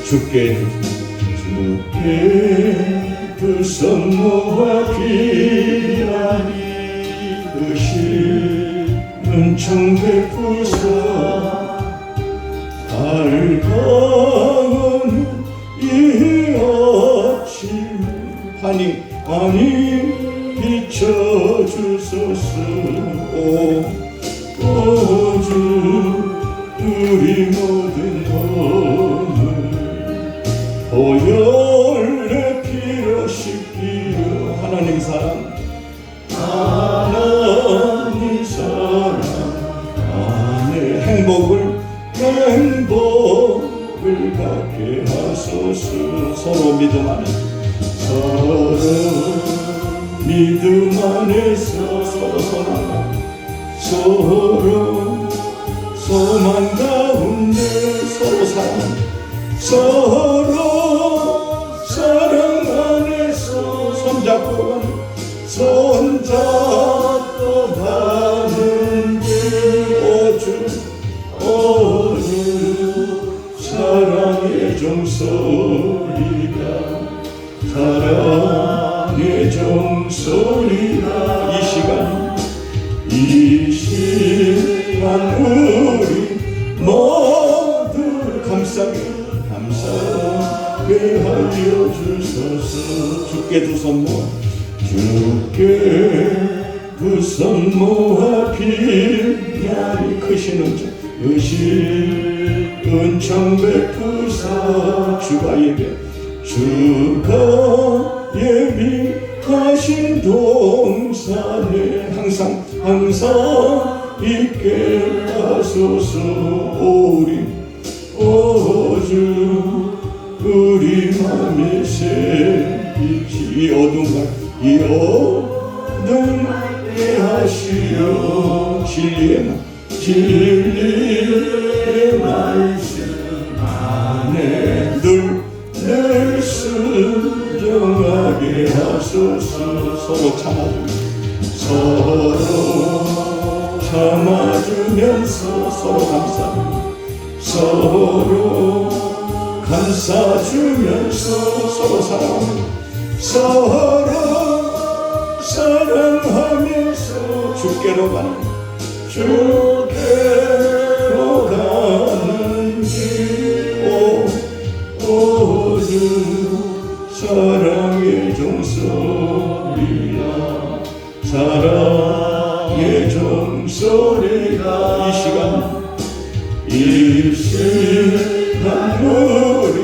주께 두 손 모아 기다리 은총 베푸사 밝아오는 이 아침 환히 비춰주소서. 오주 우리 모든 허물 보혈의 피로 씻기려 하나님 사랑 안에 행복을 갖게 하소서. 서로 믿음 안에서 서로 소망 가운데 서로 사랑 안에서 손잡고 가는 길. 오주 사랑의 종소리가 이 시간 우리 모두 감사하게 하여 주소서. 주께 두 손 모아 빛나리 크신 은총 베푸사 주가 예비하신 동산에 항상 있게 하소서. 우리 맘에 새빛이 이 어둠에 하시어 진리의 말씀 안에 늘 순종하게 하소서. 서로 참아주면서 서로 감싸주면서 서로 사랑하면서 주께로 가는 길. 오주 사랑의 종소리가 이 시간 우리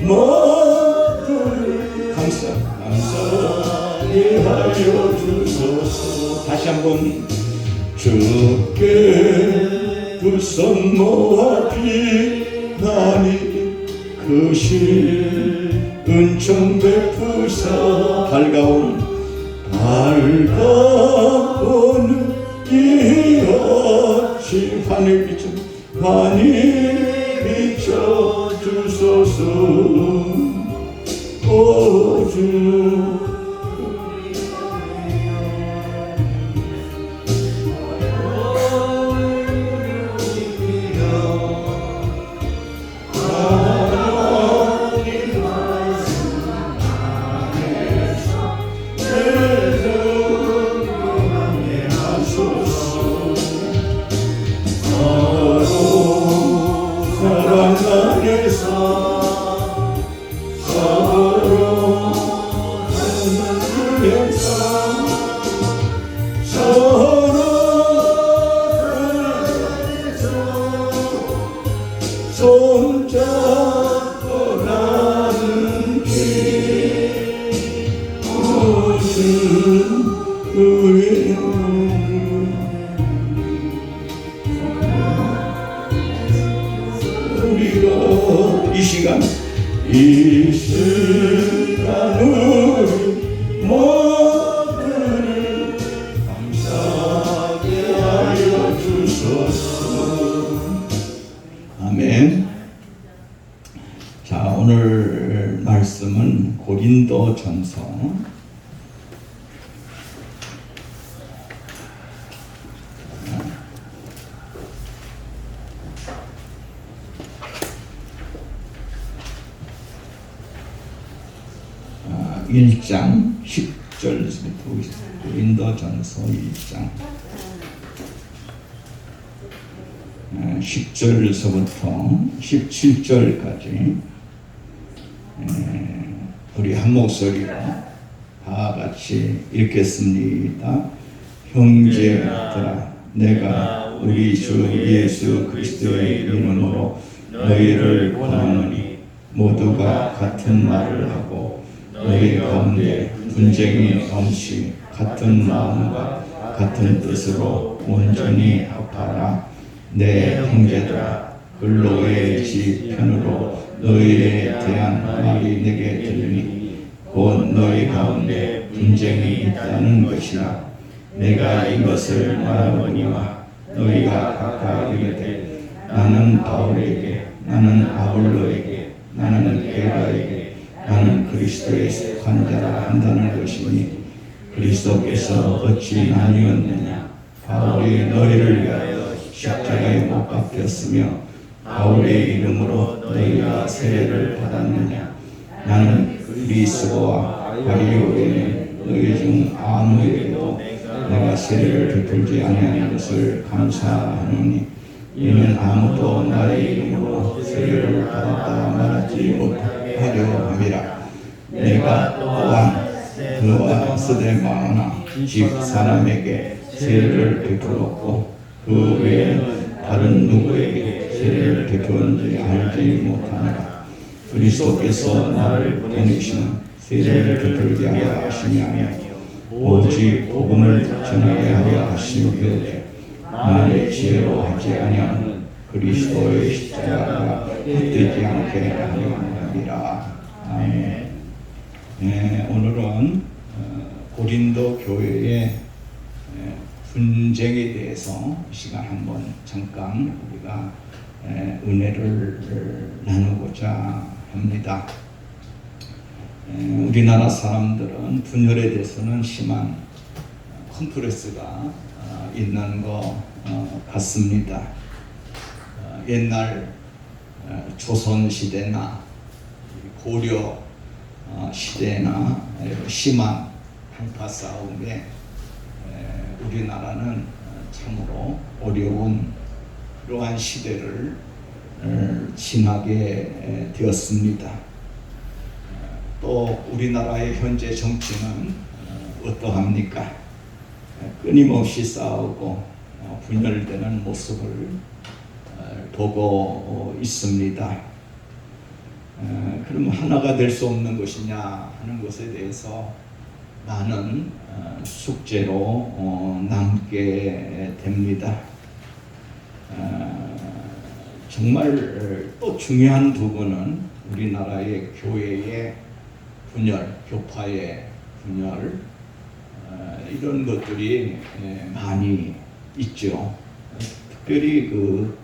모두를 감사하게 하여 주소서. 다시 한번 주께 두 손 모아 빛나니 크신 은총 베푸사 밝아오는 이 아침 환히 비춰주소서. 오주 손잡고 가는 길. 우리가 이 시간 우리 모두를 감사하게 하여 주소서. 아멘. 자, 오늘 말씀은 고린도전서 1장 10절부터 고린도전서 1장 10절서부터 17절까지 우리 한 목소리로 다 같이 읽겠습니다. 형제들아, 내가 우리 주 예수 그리스도의 이름으로 너희를 권하노니 모두가 같은 말을 하고 너희 가운데 분쟁이 없이 같은 마음과 같은 뜻으로 온전히 합하라. 내 형제들아, 근로의 집 편으로 너희에 대한 말이 내게 들리니 곧 너희 가운데 분쟁이 있다는 것이라. 내가 이것을 말하거니와 너희가 각각 이르되 나는 바울에게, 나는 아볼로에게, 나는 게바에게, 나는 그리스도의 속한 자라 한다는 것이니 그리스도께서 어찌 나뉘었느냐. 바울이 너희를 위하여 십자가에 못 박혔으며 바울의 이름으로 너희가 세례를 받았느냐. 나는 그리스도와 바리오 외에 너희 중 아무에게도 내가 세례를 베풀지 아니한 것을 감사하노니 이는 아무도 나의 이름으로 세례를 받았다 말하지 못하려 함이라. 내가 또한 그와 스데바나 집 사람에게 세례를 베풀었고 그 외에는 다른 누구에게 세례를 베풀었는지 알지 못하노라. 그리스도께서 나를 보내시는 세례를 베풀게 하려 하심이 아니요 오직 복음을 전하게 하려 하심이오되 나의 지혜로 하지 아니하는 그리스도의 십자가가 헛되지 않게 하려 함이라. 아멘. 오늘은 고린도 교회의 분쟁에 대해서 이 시간 한번 잠깐 우리가 은혜를 나누고자 합니다. 우리나라 사람들은 분열에 대해서는 심한 컴플렉스가 있는 것 같습니다. 옛날 조선 시대나 고려 시대나 심한 한파 싸움에 우리나라는 참으로 어려운 그러한 시대를 지나게 되었습니다. 또 우리나라의 현재 정치는 어떠합니까? 끊임없이 싸우고 분열되는 모습을 보고 있습니다. 그럼 하나가 될 수 없는 것이냐 하는 것에 대해서 많은 숙제로 남게 됩니다. 정말 또 중요한 부분은 우리나라의 교회의 분열, 교파의 분열, 이런 것들이 많이 있죠. 특별히 그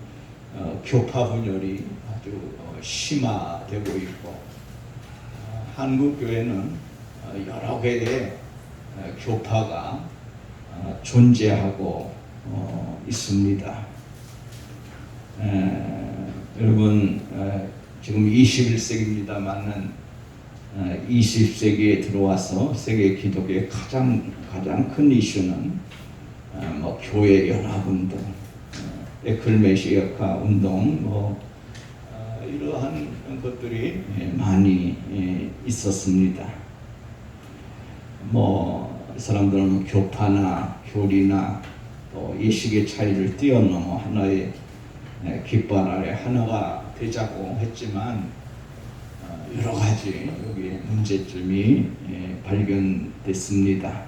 교파 분열이 아주 심화되고 있고, 한국 교회는 여러 개의 교파가 존재하고 있습니다. 여러분, 지금 21세기입니다만은 20세기에 들어와서 세계 기독교의 가장 큰 이슈는 뭐 교회 연합운동, 에클레시아카 운동, 이러한 것들이 많이 있었습니다. 사람들은 교파나 교리나 또 예식의 차이를 뛰어넘어 하나의 깃발 아래 하나가 되자고 했지만 여러 가지 여기 문제점이 발견됐습니다.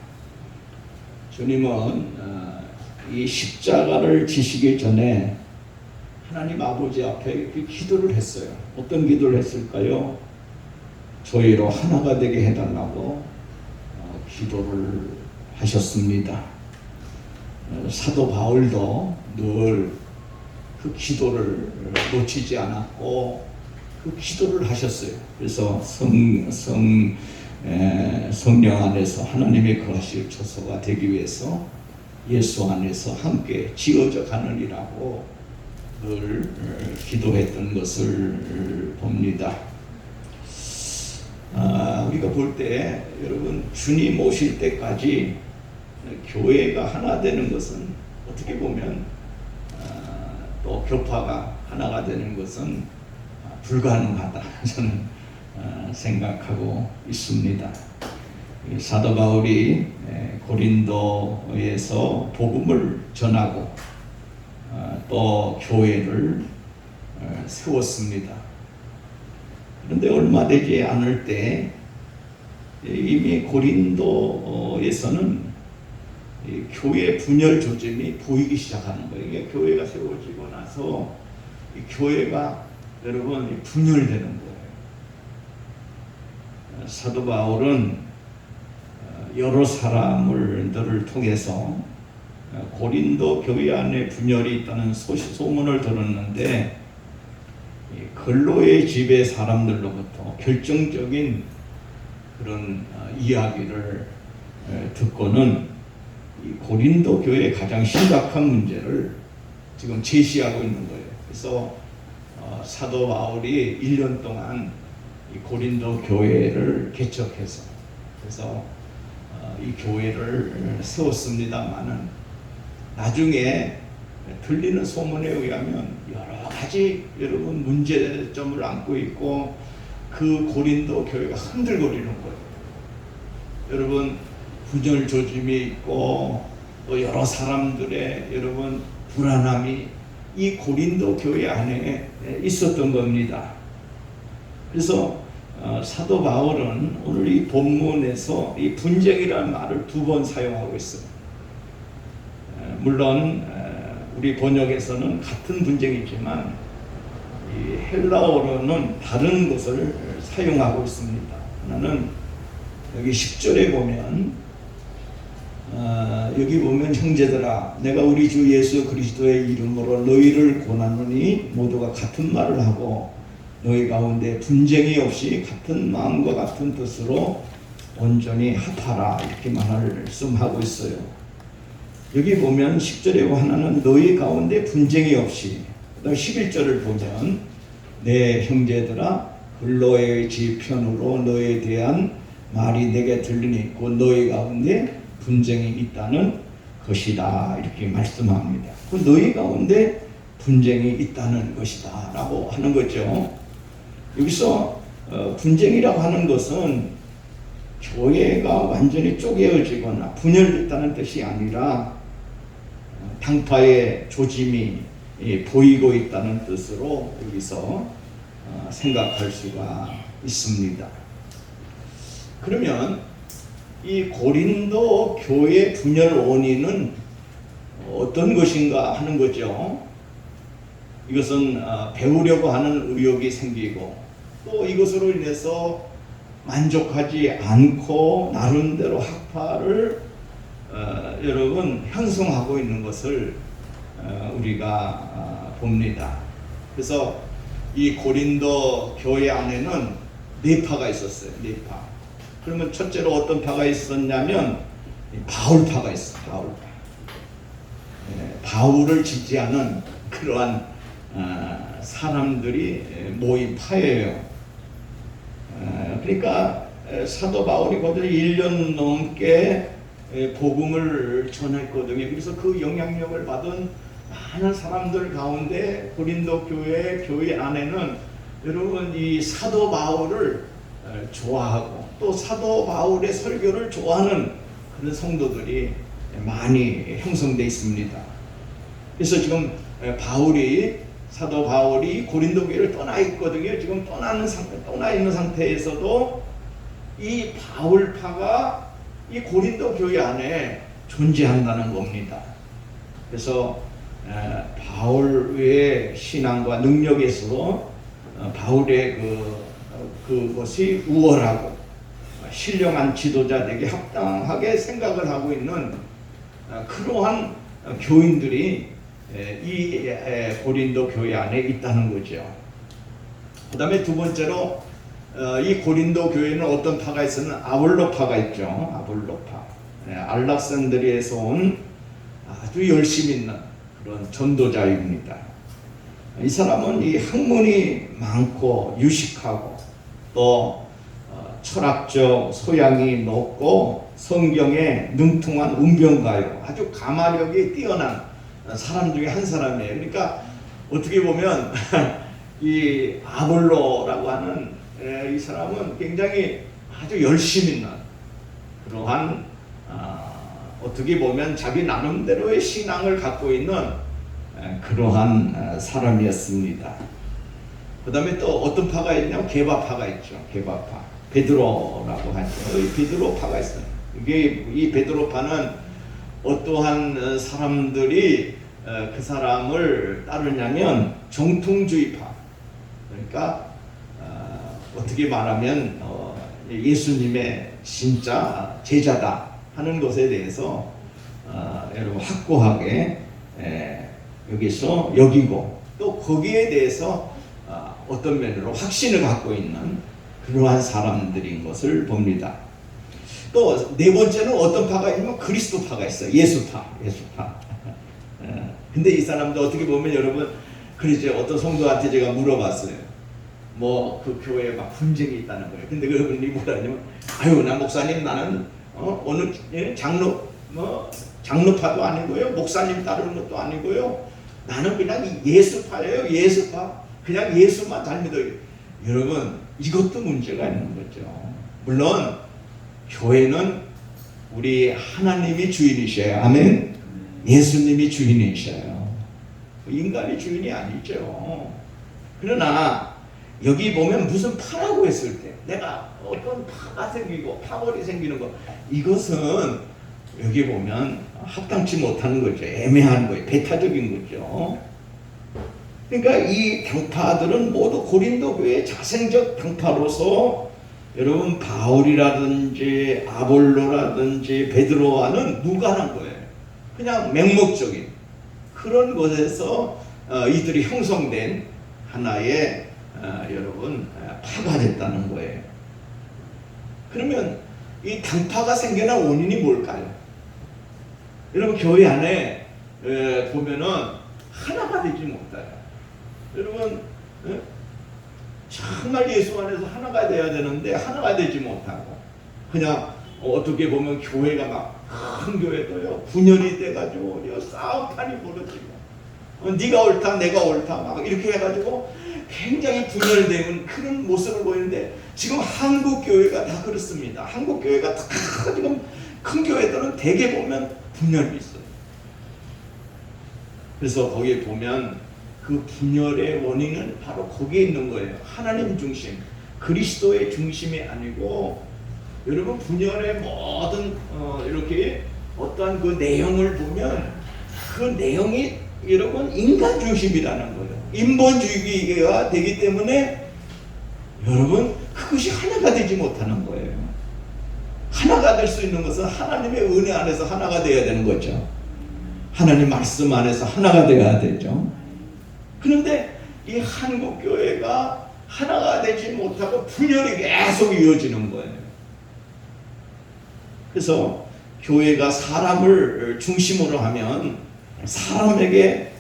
주님은 이 십자가를 지시기 전에 하나님 아버지 앞에 기도를 했어요. 어떤 기도를 했을까요? 저희로 하나가 되게 해달라고 기도를 하셨습니다. 사도 바울도 늘 그 기도를 놓치지 않았고 그 기도를 하셨어요. 그래서 성령 안에서 하나님의 거하실 처소가 되기 위해서 예수 안에서 함께 지어져 가느니라고 늘 기도했던 것을 봅니다. 우리가 볼 때 여러분 주님 오실 때까지 교회가 하나 되는 것은 어떻게 보면 또 교파가 하나가 되는 것은 불가능하다 저는 생각하고 있습니다. 사도 바울이 고린도에서 복음을 전하고 또 교회를 세웠습니다. 그런데 얼마 되지 않을 때 이미 고린도에서는 교회 분열 조짐이 보이기 시작하는 거예요. 이게 교회가 세워지고 나서 이 교회가 여러분 분열되는 거예요. 사도 바울은 여러 사람들을 통해서 고린도 교회 안에 분열이 있다는 소문을 들었는데 글로의 집의 사람들로부터 결정적인 그런 이야기를 듣고는 이 고린도 교회의 가장 심각한 문제를 지금 제시하고 있는 거예요. 그래서 사도 바울이 1년 동안 이 고린도 교회를 개척해서 그래서 이 교회를 세웠습니다만은 나중에 들리는 소문에 의하면 여러 가지 여러분 문제점을 안고 있고 그 고린도 교회가 흔들거리는 거예요. 여러분 분열 조짐이 있고 또 여러 사람들의 여러분 불안함이 이 고린도 교회 안에 있었던 겁니다. 그래서 사도 바울은 오늘 이 본문에서 이 분쟁이라는 말을 2번 사용하고 있어요. 물론 우리 번역에서는 같은 분쟁이지만 이 헬라어로는 다른 것을 사용하고 있습니다. 하나는 여기 10절에 보면 여기 보면 형제들아 내가 우리 주 예수 그리스도의 이름으로 너희를 권하노니 모두가 같은 말을 하고 너희 가운데 분쟁이 없이 같은 마음과 같은 뜻으로 온전히 합하라 이렇게 말씀하고 있어요. 여기 보면 10절에 하나는 너희 가운데 분쟁이 없이, 그다음 11절을 보면 내 형제들아 글로의 집 편으로 너희에 대한 말이 내게 들리니 곧 너희 가운데 분쟁이 있다는 것이다 이렇게 말씀합니다. 그 너희 가운데 분쟁이 있다는 것이다 라고 하는 거죠. 여기서 분쟁이라고 하는 것은 교회가 완전히 쪼개어지거나 분열됐다는 뜻이 아니라 당파의 조짐이 보이고 있다는 뜻으로 여기서 생각할 수가 있습니다. 그러면 이 고린도 교회 분열 원인은 어떤 것인가 하는 거죠. 이것은 배우려고 하는 의욕이 생기고 또 이것으로 인해서 만족하지 않고 나름대로 학파를 여러분 형성하고 있는 것을 우리가 봅니다. 그래서 이 고린도 교회 안에는 4파가 있었어요. 4파. 그러면 첫째로 어떤 파가 있었냐면 바울파가 있어요. 바울파. 바울을 지지하는 그러한 사람들이 모인 파예요. 그러니까 사도 바울이 거기서 1년 넘게 복음을 전했거든요. 그래서 그 영향력을 받은 많은 사람들 가운데 고린도 교회 안에는 여러분 이 사도 바울을 좋아하고 또 사도 바울의 설교를 좋아하는 그런 성도들이 많이 형성되어 있습니다. 그래서 지금 사도 바울이 고린도 교회를 떠나 있거든요. 지금 떠나 있는 상태에서도 이 바울파가 이 고린도 교회 안에 존재한다는 겁니다. 그래서 바울의 신앙과 능력에서 바울의 그것이 우월하고 신령한 지도자에게 합당하게 생각을 하고 있는 그러한 교인들이 이 고린도 교회 안에 있다는 거죠. 그 다음에 두 번째로 이 고린도 교회는 어떤 파가 있었는 아볼로파가 있죠. 아볼로파. 알렉산드리아에서 온 아주 열심 있는 그런 전도자입니다. 이 사람은 이 학문이 많고 유식하고 또 철학적 소양이 높고 성경에 능통한 운병가요. 아주 가마력이 뛰어난 사람 중에 한 사람이에요. 그러니까 어떻게 보면 이 아볼로라고 하는 이 사람은 굉장히 아주 열심 있는 그러한 어떻게 보면 자기 나름대로의 신앙을 갖고 있는 그러한 사람이었습니다. 그 다음에 또 어떤 파가 있냐면 게바파가 있죠. 게바파. 베드로라고 하죠. 이 베드로파가 있어요. 이게 이 베드로파는 어떠한 사람들이 그 사람을 따르냐면 정통주의파. 그러니까 어떻게 말하면 예수님의 진짜 제자다 하는 것에 대해서 여러분 확고하게 여기서 여기고 또 거기에 대해서 어떤 면으로 확신을 갖고 있는 그러한 사람들인 것을 봅니다. 또 네 번째는 어떤 파가 있냐면 그리스도파가 있어요. 예수파. 근데 이 사람도 어떻게 보면 여러분 그러죠. 어떤 성도한테 제가 물어봤어요. 뭐 그 교회에 막 분쟁이 있다는 거예요. 근데 그분이 뭐라 하냐면 아유 나 목사님 나는 어느 장로파도 아니고요. 목사님 따르는 것도 아니고요. 나는 그냥 예수파예요. 예수파. 그냥 예수만 잘 믿어요. 여러분 이것도 문제가 있는 거죠. 물론 교회는 우리 하나님이 주인이셔요. 아멘. 예수님이 주인이셔요. 인간이 주인이 아니죠. 그러나 여기 보면 무슨 파라고 했을 때 내가 어떤 파가 생기고 파벌이 생기는 것 이것은 여기 보면 합당치 못하는 거죠. 애매한 거예요. 배타적인 거죠. 그러니까 이 당파들은 모두 고린도 교회의 자생적 당파로서 여러분 바울이라든지 아볼로라든지 베드로와는 무관한 거예요. 그냥 맹목적인 그런 것에서 이들이 형성된 하나의 여러분 파가 됐다는 거예요. 그러면 이 당파가 생겨난 원인이 뭘까요? 여러분 교회 안에 보면은 하나가 되지 못해요. 여러분 정말 예수 안에서 하나가 돼야 되는데 하나가 되지 못하고 그냥 어떻게 보면 교회가 막 큰 교회도요 분열이 돼가지고 싸움판이 벌어지고 네가 옳다 내가 옳다 막 이렇게 해가지고 굉장히 분열되는 그런 모습을 보이는데 지금 한국 교회가 다 그렇습니다. 한국 교회가 다 지금 큰 교회들은 대개 보면 분열이 있어요. 그래서 거기에 보면 그 분열의 원인은 바로 거기에 있는 거예요. 하나님 중심, 그리스도의 중심이 아니고 여러분 분열의 모든 이렇게 어떠한 그 내용을 보면 그 내용이 여러분 인간 중심이라는 거예요. 인본주의가 되기 때문에 여러분 그것이 하나가 되지 못하는 거예요. 하나가 될 수 있는 것은 하나님의 은혜 안에서 하나가 되어야 되는 거죠. 하나님 말씀 안에서 하나가 되어야 되죠. 그런데 이 한국 교회가 하나가 되지 못하고 분열이 계속 이어지는 거예요. 그래서 교회가 사람을 중심으로 하면 사람에게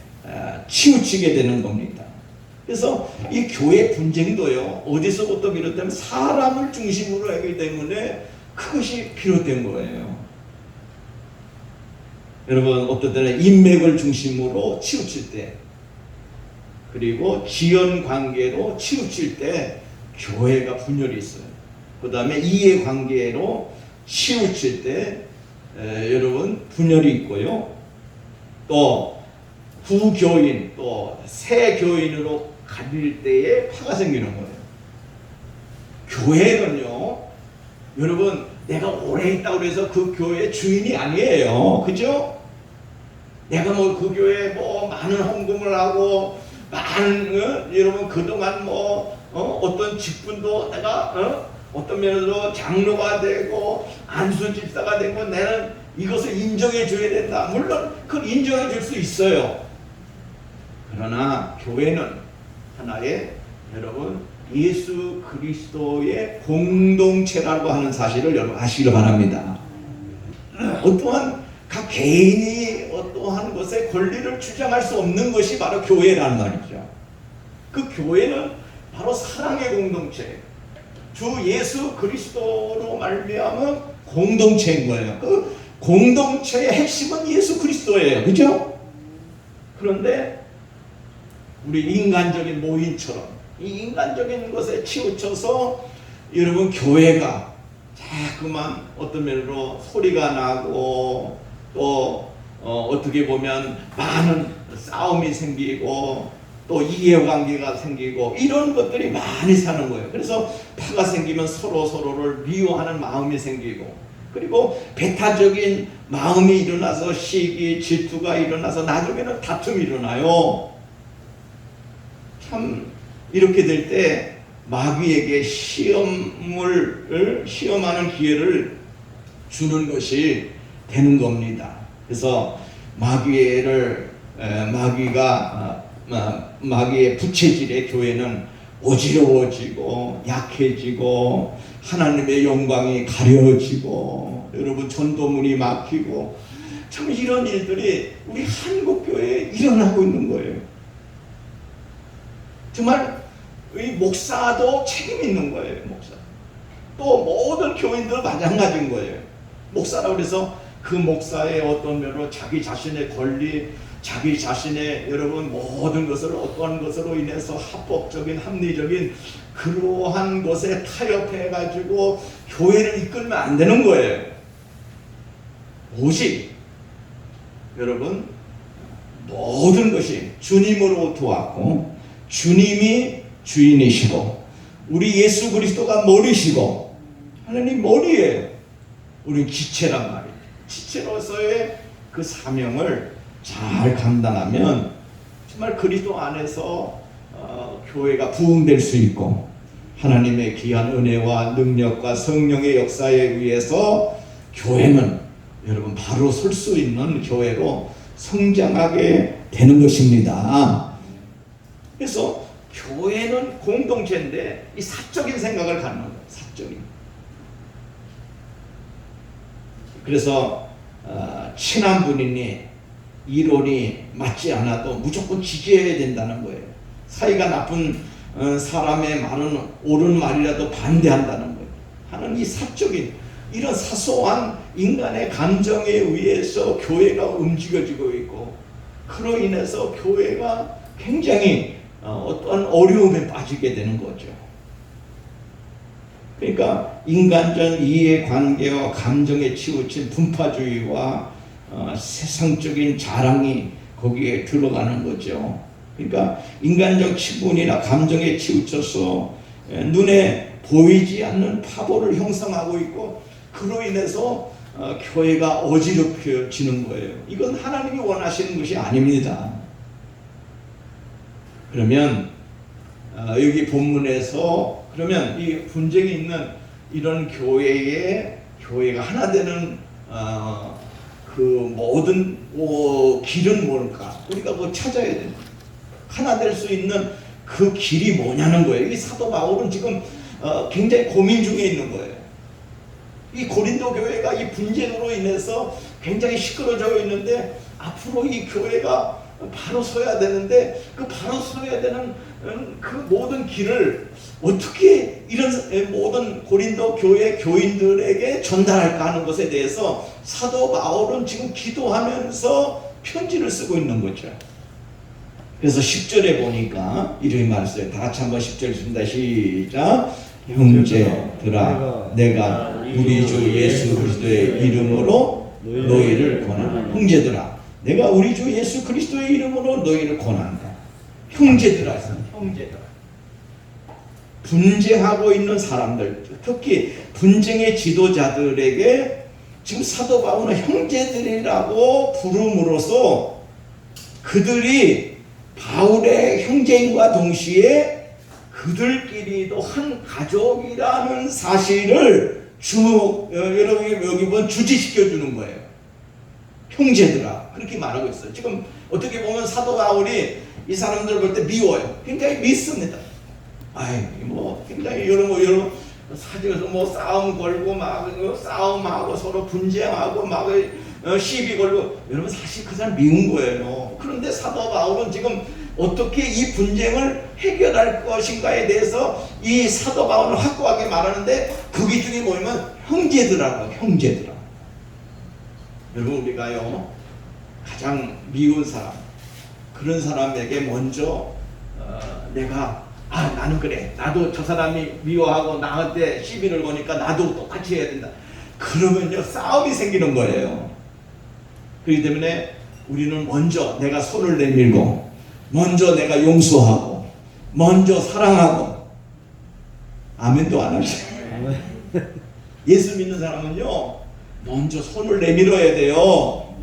치우치게 되는 겁니다. 그래서 이 교회 분쟁도요 어디서부터 비롯되면 사람을 중심으로 하기 때문에 그것이 비롯된 거예요. 여러분 어떤 때는 인맥을 중심으로 치우칠 때 그리고 지연관계로 치우칠 때 교회가 분열이 있어요. 그 다음에 이해관계로 치우칠 때 여러분 분열이 있고요. 또 구교인 또 새 교인으로 가릴 때에 파가 생기는 거예요. 교회는요 여러분 내가 오래 있다고 해서 그 교회의 주인이 아니에요. 그죠? 내가 뭐 그 교회에 뭐 많은 헌금을 하고 많은 여러분 그동안 뭐 어떤 직분도 내가 어떤 면으로 장로가 되고 안수 집사가 되고 나는 이것을 인정해 줘야 된다. 물론 그걸 인정해 줄 수 있어요. 그러나 교회는 하나의 여러분 예수 그리스도의 공동체라고 하는 사실을 여러분 아시길 바랍니다. 어떠한 각 개인이 어떠한 것의 권리를 주장할 수 없는 것이 바로 교회라는 말이죠. 그 교회는 바로 사랑의 공동체, 주 예수 그리스도로 말미암은 공동체인 거예요. 그 공동체의 핵심은 예수 그리스도예요. 그죠? 그런데 우리 인간적인 모임처럼 이 인간적인 것에 치우쳐서 여러분 교회가 자꾸만 어떤 면으로 소리가 나고 또 어떻게 보면 많은 싸움이 생기고 또 이해관계가 생기고 이런 것들이 많이 사는 거예요. 그래서 파가 생기면 서로를 미워하는 마음이 생기고 그리고 배타적인 마음이 일어나서 시기, 질투가 일어나서 나중에는 다툼이 일어나요. 참 이렇게 될 때 마귀에게 시험하는 기회를 주는 것이 되는 겁니다. 그래서 마귀의 부채질의 교회는 어지러워지고 약해지고 하나님의 영광이 가려지고 여러분 전도문이 막히고 참 이런 일들이 우리 한국교회에 일어나고 있는 거예요. 정말 이 목사도 책임 있는 거예요. 목사. 또 모든 교인들 마찬가지인 거예요. 목사라고 해서 그 목사의 어떤 면으로 자기 자신의 권리, 자기 자신의 여러분 모든 것을 어떠한 것으로 인해서 합법적인 합리적인 그러한 것에 타협해 가지고 교회를 이끌면 안 되는 거예요. 오직 여러분 모든 것이 주님으로부터 왔고 주님이 주인이시고 우리 예수 그리스도가 머리시고 하나님 머리예요. 우리는 기체란 말이에요. 지체로서의 그 사명을 잘 감당하면 정말 그리스도 안에서 교회가 부흥될 수 있고 하나님의 귀한 은혜와 능력과 성령의 역사에 의해서 교회는 여러분 바로 설 수 있는 교회로 성장하게 되는 것입니다. 그래서 교회는 공동체인데 이 사적인 생각을 갖는 거예요. 사적인. 그래서 친한 분이니 이론이 맞지 않아도 무조건 지지해야 된다는 거예요. 사이가 나쁜 사람의 말은 옳은 말이라도 반대한다는 거예요. 하는 이 사적인 이런 사소한 인간의 감정에 의해서 교회가 움직여지고 있고 그로 인해서 교회가 굉장히 어떠한 어려움에 빠지게 되는 거죠. 그러니까 인간적 이해관계와 감정에 치우친 분파주의와 세상적인 자랑이 거기에 들어가는 거죠. 그러니까 인간적 치분이나 감정에 치우쳐서 눈에 보이지 않는 파벌을 형성하고 있고 그로 인해서 교회가 어지럽혀지는 거예요. 이건 하나님이 원하시는 것이 아닙니다. 그러면 여기 본문에서 그러면 이 분쟁이 있는 이런 교회가 하나 되는 그 모든 길은 뭘까? 우리가 찾아야 돼요. 하나 될 수 있는 그 길이 뭐냐는 거예요. 이 사도 바울은 지금 굉장히 고민 중에 있는 거예요. 이 고린도 교회가 이 분쟁으로 인해서 굉장히 시끄러져 있는데 앞으로 이 교회가 바로 서야 되는데 그 바로 서야 되는 그 모든 길을 어떻게 이런 모든 고린도 교회 교인들에게 전달할까 하는 것에 대해서 사도 바울은 지금 기도하면서 편지를 쓰고 있는 거죠. 그래서 10절에 보니까 이렇게 말했어요. 다 같이 한번 10절 읽습니다. 시작. 형제들아 내가 우리 주 예수 그리스도의 이름으로 너희를 권한다. 형제들아 내가 우리 주 예수 그리스도의 이름으로 너희를 권한다. 형제들아 형제들아 분쟁하고 있는 사람들 특히 분쟁의 지도자들에게 지금 사도 바울은 형제들이라고 부름으로써 그들이 바울의 형제인과 동시에 그들끼리도 한 가족이라는 사실을 여러분이 여기 보면 주지시켜 주는 거예요. 형제들아 그렇게 말하고 있어요. 지금 어떻게 보면 사도 바울이 이 사람들을 볼 때 미워요. 굉장히 밉습니다. 굉장히 여러 사지에서 싸움 걸고 막 싸움하고 서로 분쟁하고 막 시비 걸고 여러분 사실 그 사람 미운 거예요. 그런데 사도 바울은 지금 어떻게 이 분쟁을 해결할 것인가에 대해서 이 사도 바울은 확고하게 말하는데 거기 중에 뭐냐면 형제들하고 형제들아. 여러분 우리가요 가장 미운 사람 그런 사람에게 먼저 내가 나는 그래 나도 저 사람이 미워하고 나한테 시비를 거니까 나도 똑같이 해야 된다. 그러면요 싸움이 생기는 거예요. 그렇기 때문에 우리는 먼저 내가 손을 내밀고 먼저 내가 용서하고 먼저 사랑하고 아멘도 안 하죠. 예수 믿는 사람은요 먼저 손을 내밀어야 돼요.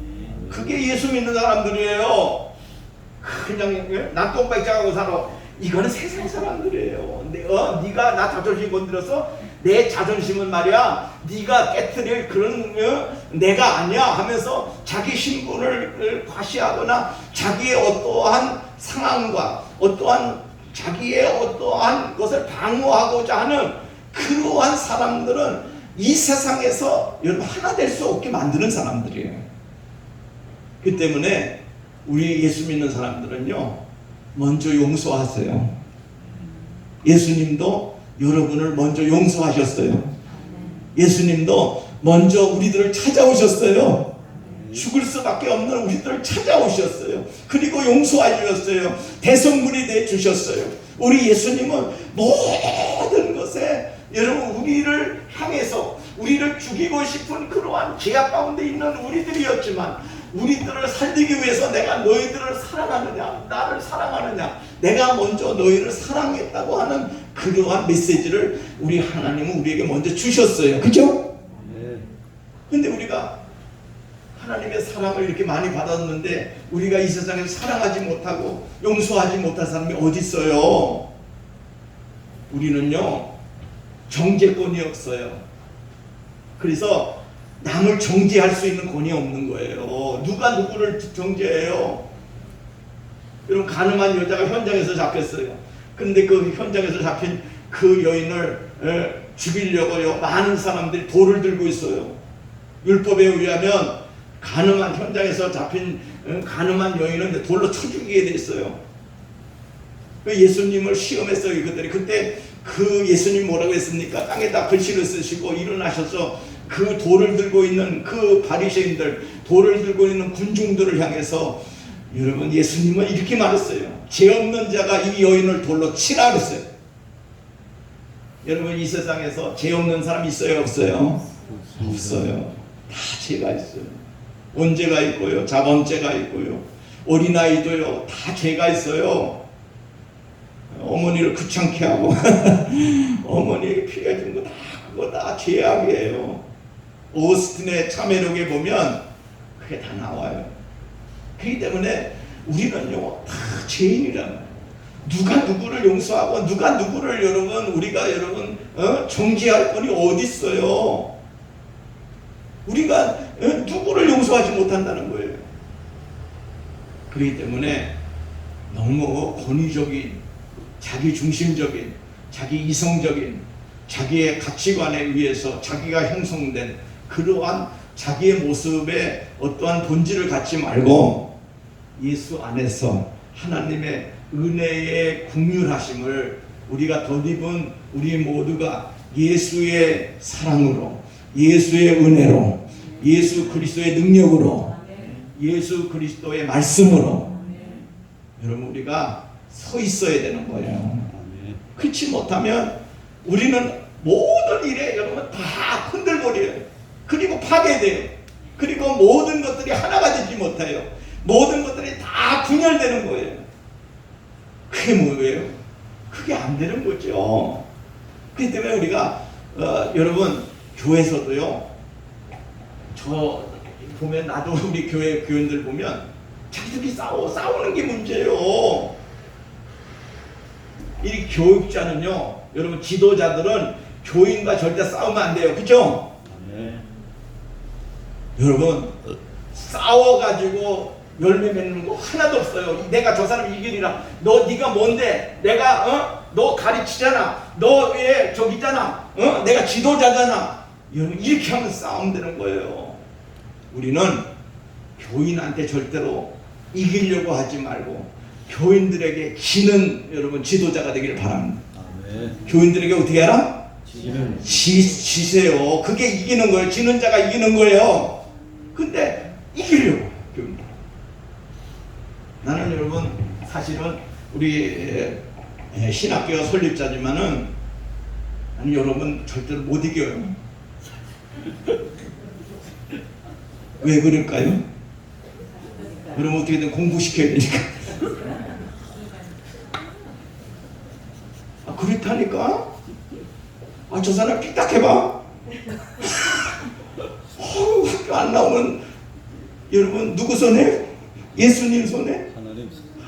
그게 예수 믿는 사람들이에요. 그냥 낙동백장하고 살아. 이거는 세상 사람들이에요. 네가 나 자존심 건드려서 내 자존심은 말이야 네가 깨트릴 그런 내가 아니야 하면서 자기 신분을 과시하거나 자기의 어떠한 상황과 어떠한 자기의 어떠한 것을 방어하고자 하는 그러한 사람들은 이 세상에서 여러분 하나 될 수 없게 만드는 사람들이에요. 그 때문에 우리 예수 믿는 사람들은요 먼저 용서하세요. 예수님도 여러분을 먼저 용서하셨어요. 예수님도 먼저 우리들을 찾아오셨어요. 죽을 수밖에 없는 우리들을 찾아오셨어요. 그리고 용서해 주셨어요. 대성물이 돼 주셨어요. 우리 예수님은 모든 것에 여러분 우리를 향해서 우리를 죽이고 싶은 그러한 죄악 가운데 있는 우리들이었지만 우리들을 살리기 위해서 내가 너희들을 사랑하느냐 나를 사랑하느냐 내가 먼저 너희를 사랑했다고 하는 그러한 메시지를 우리 하나님은 우리에게 먼저 주셨어요. 그죠? 근데 우리가 하나님의 사랑을 이렇게 많이 받았는데 우리가 이 세상에서 사랑하지 못하고 용서하지 못할 사람이 어디 있어요? 우리는요 정죄권이 없어요. 그래서 남을 정죄할 수 있는 권이 없는 거예요. 누가 누구를 정죄해요? 여러분 가늠한 여자가 현장에서 잡혔어요. 그런데 그 현장에서 잡힌 그 여인을 죽이려고요 많은 사람들이 돌을 들고 있어요. 율법에 의하면 가늠한 현장에서 잡힌 가늠한 여인은 돌로 쳐 죽이게 됐어요. 예수님을 시험했어요 이것들이. 그때 그 예수님 뭐라고 했습니까? 땅에다 글씨를 쓰시고 일어나셔서 그 돌을 들고 있는 그 바리새인들 돌을 들고 있는 군중들을 향해서 여러분 예수님은 이렇게 말했어요. 죄 없는 자가 이 여인을 돌로 치라 그랬어요. 여러분 이 세상에서 죄 없는 사람 있어요 없어요? 없어요. 다 죄가 있어요. 언제가 있고요 자범죄가 있고요 어린아이도요 다 죄가 있어요. 어머니를 귀찮게 하고 어머니에게 피해 준 거 다 그거 다 죄악이에요. 오스틴의 참회록에 보면 그게 다 나와요. 그렇기 때문에 우리는요 다 죄인이란 누가 누구를 용서하고 누가 누구를 여러분 우리가 여러분 정죄할 권이 어디 있어요? 우리가 누구를 용서하지 못한다는 거예요. 그렇기 때문에 너무 권위적인 자기중심적인 자기 이성적인 자기의 가치관에 의해서 자기가 형성된 그러한 자기의 모습에 어떠한 본질을 갖지 말고 예수 안에서 하나님의 은혜의 긍휼하심을 우리가 덧입은 우리 모두가 예수의 사랑으로 예수의 은혜로 예수 그리스도의 능력으로 예수 그리스도의 말씀으로 여러분 우리가 서 있어야 되는 거예요. 그렇지 못하면 우리는 모든 일에 여러분 다 흔들거려요. 그리고 파괴돼요. 그리고 모든 것들이 하나가 되지 못해요. 모든 것들이 다 분열되는 거예요. 그게 뭐예요? 그게 안 되는 거죠. 그렇기 때문에 우리가 여러분 교회에서도요 저 보면 나도 우리 교회 교인들 보면 자기들끼리 싸우는 게 문제예요. 이 교육자는요 여러분 지도자들은 교인과 절대 싸우면 안 돼요. 그죠? 네. 여러분 싸워가지고 열매 맺는 거 하나도 없어요. 내가 저 사람 이기리라. 네가 뭔데? 내가 너 가르치잖아. 너 왜 저기 있잖아. 내가 지도자잖아. 여러분 이렇게 하면 싸움 되는 거예요. 우리는 교인한테 절대로 이기려고 하지 말고 교인들에게 지는 여러분 지도자가 되기를 바랍니다. 아멘. 교인들에게 어떻게 하라? 지는 지세요. 그게 이기는 거예요. 지는 자가 이기는 거예요. 근데 이기려고 교인들. 나는 여러분 사실은 우리 신학교가 설립자지만은 나는 여러분 절대로 못 이겨요. 왜 그럴까요? 여러분 어떻게든 공부시켜야 되니까. 그렇다니까? 저 사람 삐딱해봐. 학교 안 나오면 여러분 누구 손에? 예수님 손에?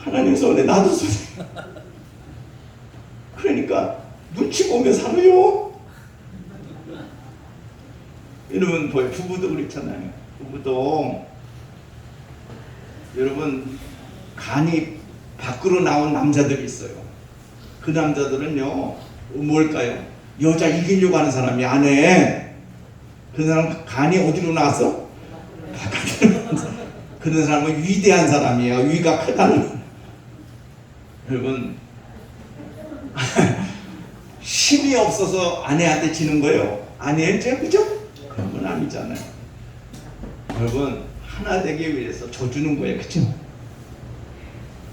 하나님 손에, 나도 손에. 그러니까 눈치 보며 살아요. 여러분 보여, 부부도 그렇잖아요. 부부도 여러분 간이 밖으로 나온 남자들이 있어요. 그 남자들은요 뭘까요? 여자 이기려고 하는 사람이 안에. 그 사람 간이 어디로 나왔어? 바깥으로 나왔어. 그런 사람은 위대한 사람이에요. 위가 크다는. 여러분 힘이 없어서 아내한테 지는 거예요? 아니에요? 그죠? 그런 건 아니잖아요. 여러분 하나 되기 위해서 져주는 거예요. 그죠?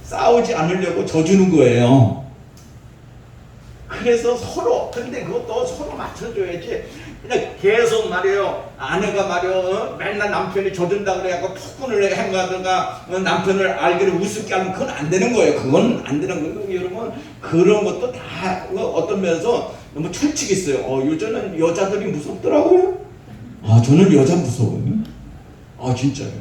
싸우지 않으려고 져주는 거예요. 그래서 서로, 근데 그것도 서로 맞춰줘야지. 그냥 계속 말이에요. 아내가 말이요 맨날 남편이 져준다 그래갖고 폭군을 행하다가 남편을 알기를 우습게 하면 그건 안 되는 거예요. 그건 안 되는 거예요. 여러분 그런 것도 다 어떤 면에서 너무 철칙이 있어요. 요즘은 여자들이 무섭더라고요. 저는 여자 무서워요. 진짜요.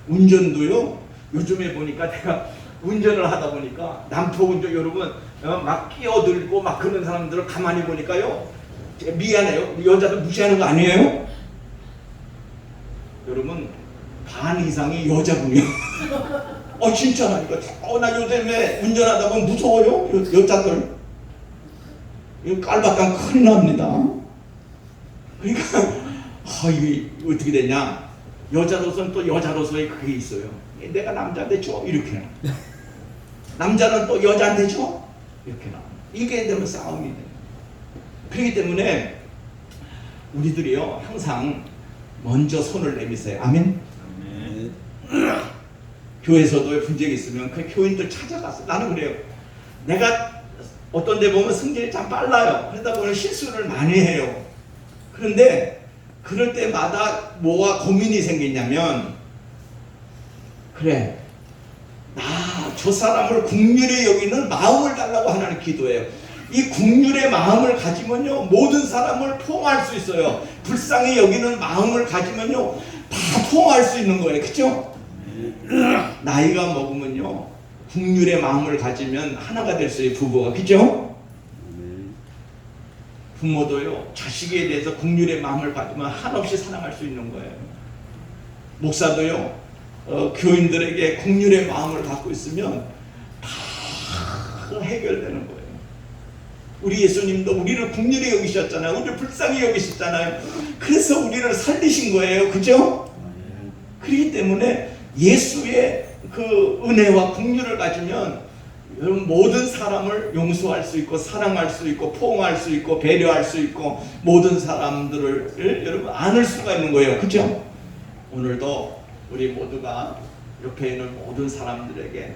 운전도요. 요즘에 보니까 내가 운전을 하다 보니까 남포 운전 여러분 막 끼어들고 막 그런 사람들을 가만히 보니까요. 미안해요. 여자들 무시하는 거 아니에요? 여러분 반 이상이 여자분이요. 진짜라니까. 나 요즘에 운전하다 보면 무서워요. 여자들. 이거 깔박하면 큰일 납니다. 그러니까 이게 어떻게 되냐. 여자로서는 또 여자로서의 그게 있어요. 내가 남자한테 줘 이렇게. 남자는 또 여자한테 줘 이렇게 나. 이게 되면 싸움이 돼. 그렇기 때문에 우리들이요 항상 먼저 손을 내미세요. 아멘. 교회에서도 분쟁이 있으면 그 교인들 찾아가서, 나는 그래요. 내가 어떤 데 보면 승진이 참 빨라요. 그러다 보면 실수를 많이 해요. 그런데 그럴 때마다 뭐가 고민이 생기냐면, 그래 저 사람을 긍휼히 여기는 마음을 달라고 하나님 기도해요. 이 긍휼의 마음을 가지면요 모든 사람을 포용할 수 있어요. 불쌍히 여기는 마음을 가지면요 다 포용할 수 있는 거예요. 그렇죠? 나이가 먹으면요 긍휼의 마음을 가지면 하나가 될 수 있어요. 부부가. 그렇죠? 부모도요 자식에 대해서 긍휼의 마음을 가지면 한없이 사랑할 수 있는 거예요. 목사도요 교인들에게 긍휼의 마음을 갖고 있으면 다 해결되는 거예요. 우리 예수님도 우리를 긍휼히 여기셨잖아요. 우리를 불쌍히 여기셨잖아요. 그래서 우리를 살리신 거예요. 그죠? 그렇기 때문에 예수의 그 은혜와 긍휼을 가지면 여러분 모든 사람을 용서할 수 있고 사랑할 수 있고 포용할 수 있고 배려할 수 있고 모든 사람들을 여러분 안을 수가 있는 거예요. 그죠? 오늘도 우리 모두가 옆에 있는 모든 사람들에게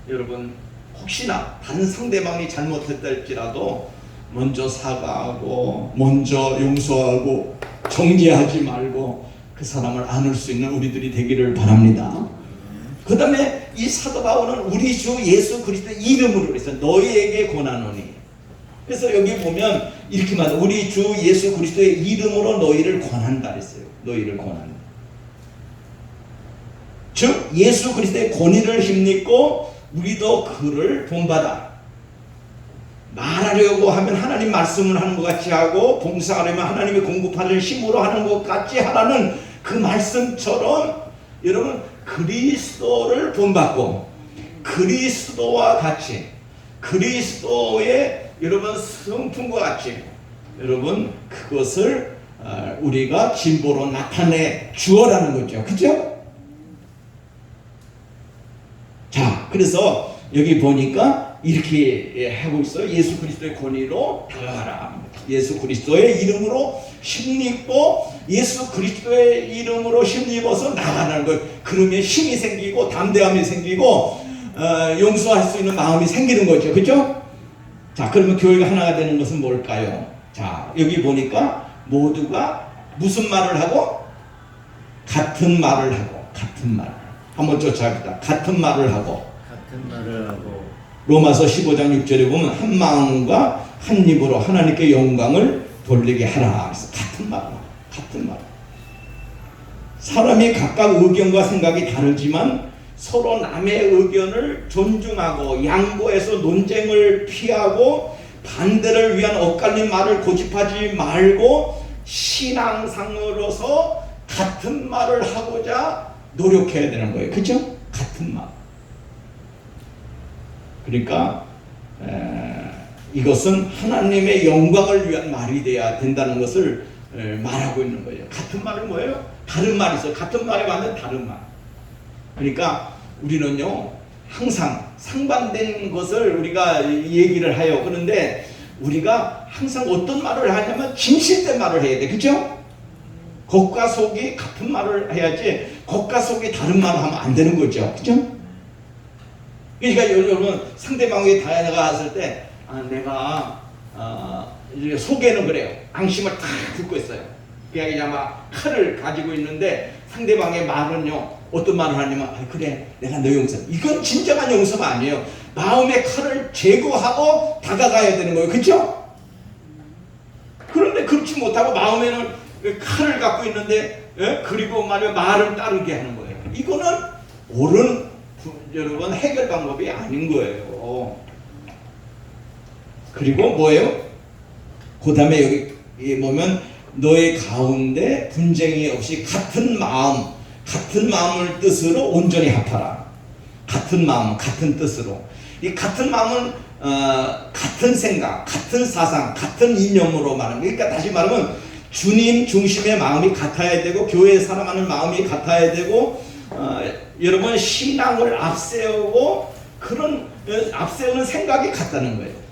여러분 혹시나 다른 상대방이 잘못했다 할지라도 먼저 사과하고 먼저 용서하고 정죄하지 말고 그 사람을 안을 수 있는 우리들이 되기를 바랍니다. 그 다음에 이 사도 바울은 우리 주 예수 그리스도의 이름으로 그랬어요. 너희에게 권하노니. 그래서 여기 보면 이렇게 말해, 우리 주 예수 그리스도의 이름으로 너희를 권한다 그랬어요. 너희를 권한다. 즉 예수 그리스도의 권위를 힘입고 우리도 그를 본받아 말하려고 하면 하나님 말씀을 하는 것 같이 하고 봉사하려면 하나님의 공급하는 힘으로 하는 것 같이 하라는 그 말씀처럼 여러분 그리스도를 본받고 그리스도와 같이 그리스도의 여러분 성품과 같이 여러분 그것을 우리가 진보로 나타내 주어라는 거죠. 그죠? 자, 그래서 여기 보니까 이렇게 하고 있어요. 예수 그리스도의 권위로 다가가라. 예수 그리스도의 이름으로 힘입고 예수 그리스도의 이름으로 힘입어서 나가는 거예요. 그러면 힘이 생기고 담대함이 생기고 용서할 수 있는 마음이 생기는 거죠. 그렇죠? 자, 그러면 교회가 하나가 되는 것은 뭘까요? 자, 여기 보니까 모두가 무슨 말을 하고? 같은 말을 하고, 같은 말. 한번 쫓아봅시다. 같은 말을 하고. 같은 말을 하고. 로마서 15장 6절에 보면 한 마음과 한 입으로 하나님께 영광을 돌리게 하라. 그래서 같은 말, 같은 말. 사람이 각각 의견과 생각이 다르지만 서로 남의 의견을 존중하고 양보해서 논쟁을 피하고 반대를 위한 엇갈린 말을 고집하지 말고 신앙상으로서 같은 말을 하고자 노력해야 되는 거예요. 그렇죠? 같은 말. 그러니까 이것은 하나님의 영광을 위한 말이 돼야 된다는 것을 말하고 있는 거예요. 같은 말은 뭐예요? 다른 말이 있어요. 같은 말에 맞는 다른 말. 그러니까 우리는요 항상 상반된 것을 우리가 얘기를 해요. 그런데 우리가 항상 어떤 말을 하냐면 진실된 말을 해야 돼. 그렇죠? 겉과 속이 같은 말을 해야지 겉과 속이 다른 말을 하면 안 되는 거죠. 그렇죠? 그러니까 여러분 상대방에게 다가갔을 때 내가 속에는 그래요. 앙심을 다 듣고 있어요. 그냥 막 칼을 가지고 있는데 상대방의 말은요 어떤 말을 하냐면 그래 내가 너 용서. 이건 진정한 용서가 아니에요. 마음의 칼을 제거하고 다가가야 되는 거예요. 그렇죠? 그런데 그렇지 못하고 마음에는 칼을 갖고 있는데 그리고 말을 따르게 하는 거예요. 이거는 옳은 여러분 해결 방법이 아닌 거예요. 그리고 뭐예요? 그 다음에 여기 보면 너의 가운데 분쟁이 없이 같은 마음을 뜻으로 온전히 합하라. 같은 마음, 같은 뜻으로. 이 같은 마음은 같은 생각, 같은 사상, 같은 이념으로 말하는 거예요. 그러니까 다시 말하면 주님 중심의 마음이 같아야 되고 교회에 살아가는 마음이 같아야 되고 여러분 신앙을 앞세우고 그런 앞세우는 생각이 같다는 거예요.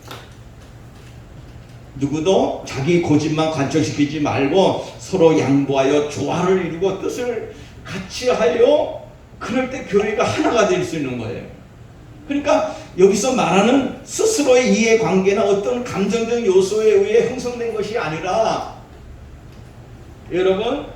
누구도 자기 고집만 관철시키지 말고 서로 양보하여 조화를 이루고 뜻을 같이 하여 그럴 때 교회가 하나가 될 수 있는 거예요. 그러니까 여기서 말하는 스스로의 이해관계나 어떤 감정적 요소에 의해 형성된 것이 아니라 여러분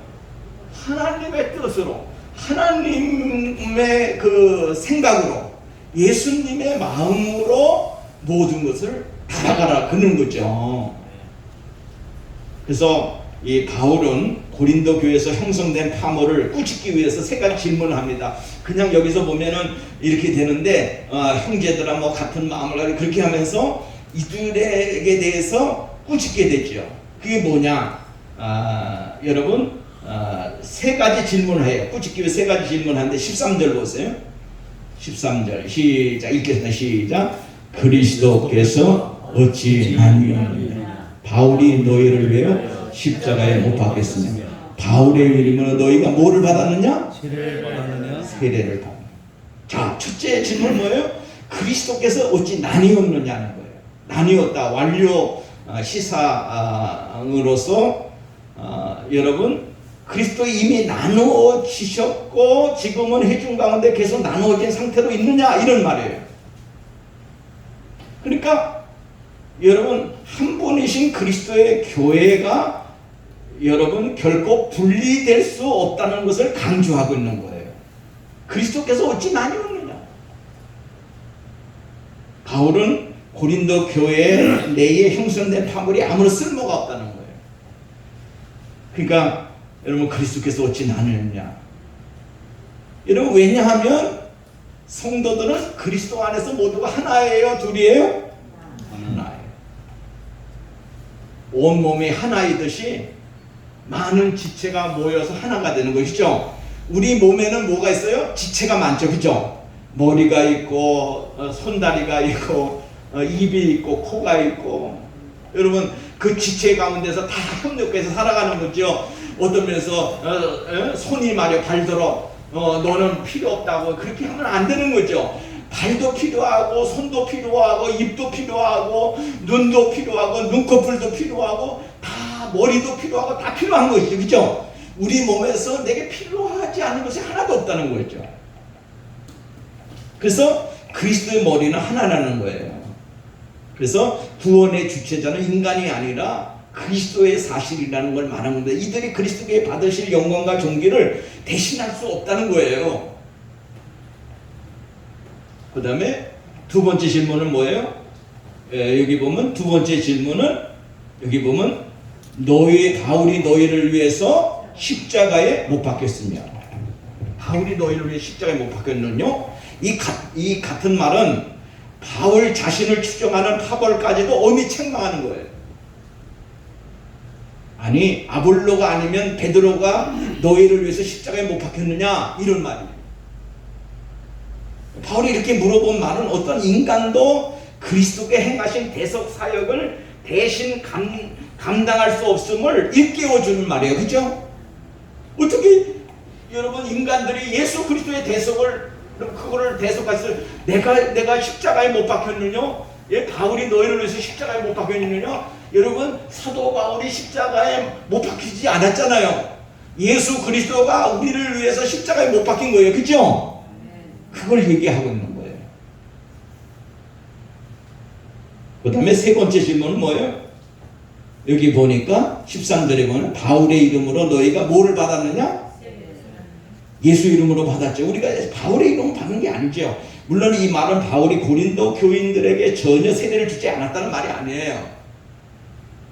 하나님의 뜻으로 하나님의 그 생각으로 예수님의 마음으로 모든 것을 다가가라 그런 거죠. 그래서 이 바울은 고린도 교회에서 형성된 파모를 꾸짖기 위해서 세 가지 질문을 합니다. 그냥 여기서 보면은 이렇게 되는데 형제들아 뭐 같은 마음을 가지고 그렇게 하면서 이들에게 대해서 꾸짖게 되죠. 그게 뭐냐? 여러분 세 가지 질문을 해요. 꾸짖기 위해 세 가지 질문하는데 13절 보세요. 13절 시작 읽겠습니다. 시작. 그리스도께서 어찌 아니하느냐 바울이 너희를 위하여 십자가에 못 박혔으며 바울의 이름으로 너희가 뭐를 받았느냐? 세례를 받았느냐? 세례를 받았느냐. 자, 첫째 질문 뭐예요? 그리스도께서 어찌 나뉘었느냐는 거예요. 나뉘었다. 완료 시사으로서 여러분 그리스도 이미 나누어지셨고 지금은 회중 가운데 계속 나누어진 상태로 있느냐 이런 말이에요. 그러니까 여러분 한 분이신 그리스도의 교회가 여러분 결코 분리될 수 없다는 것을 강조하고 있는 거예요. 그리스도께서 어찌 나뉘었느냐. 바울은 고린도 교회 내에 형성된 파물이 아무런 쓸모가 없다는 거예요. 그러니까 여러분 그리스도께서 어찌 나뉘었냐. 여러분 왜냐하면 성도들은 그리스도 안에서 모두가 하나예요? 둘이에요? 하나예요. 온몸이 하나이듯이 많은 지체가 모여서 하나가 되는 것이죠. 우리 몸에는 뭐가 있어요? 지체가 많죠. 그죠? 머리가 있고 손다리가 있고 입이 있고 코가 있고 여러분 그 지체 가운데서 다 협력해서 살아가는 거죠. 어떤 면에서 손이 말이야 발들어 너는 필요 없다고 그렇게 하면 안 되는 거죠. 발도 필요하고 손도 필요하고 입도 필요하고 눈도 필요하고 눈꺼풀도 필요하고 다 머리도 필요하고 다 필요한 것이죠. 그렇죠? 우리 몸에서 내게 필요하지 않은 것이 하나도 없다는 거죠. 그래서 그리스도의 머리는 하나라는 거예요. 그래서 구원의 주체자는 인간이 아니라 그리스도의 사실이라는 걸 말하는 건데, 이들이 그리스도께 받으실 영광과 존귀를 대신할 수 없다는 거예요. 그 다음에 두 번째 질문은 뭐예요? 여기 보면 두 번째 질문은 여기 보면 바울이 너희를 위해서 십자가에 못 박혔으며, 바울이 너희를 위해 십자가에 못 박혔는요, 이 같은 말은 바울 자신을 추정하는 파벌까지도 엄히 책망하는 거예요. 아니 아볼로가 아니면 베드로가 너희를 위해서 십자가에 못 박혔느냐, 이런 말이에요. 바울이 이렇게 물어본 말은 어떤 인간도 그리스도께 행하신 대속 사역을 대신 감당할 수 없음을 일깨워주는 말이에요. 그죠? 어떻게 여러분 인간들이 예수 그리스도의 대속을 그거를 대속할 수, 내가 십자가에 못 박혔느냐? 예, 바울이 너희를 위해서 십자가에 못 박혔느냐? 여러분 사도 바울이 십자가에 못 박히지 않았잖아요. 예수 그리스도가 우리를 위해서 십자가에 못 박힌 거예요. 그죠? 그걸 얘기하고 있는 거예요. 그 다음에 세 번째 질문은 뭐예요? 여기 보니까 13절에 보면 바울의 이름으로 너희가 뭐를 받았느냐? 예수 이름으로 받았죠. 우리가 바울의 이름을 받는 게 아니죠. 물론 이 말은 바울이 고린도 교인들에게 전혀 세례를 주지 않았다는 말이 아니에요.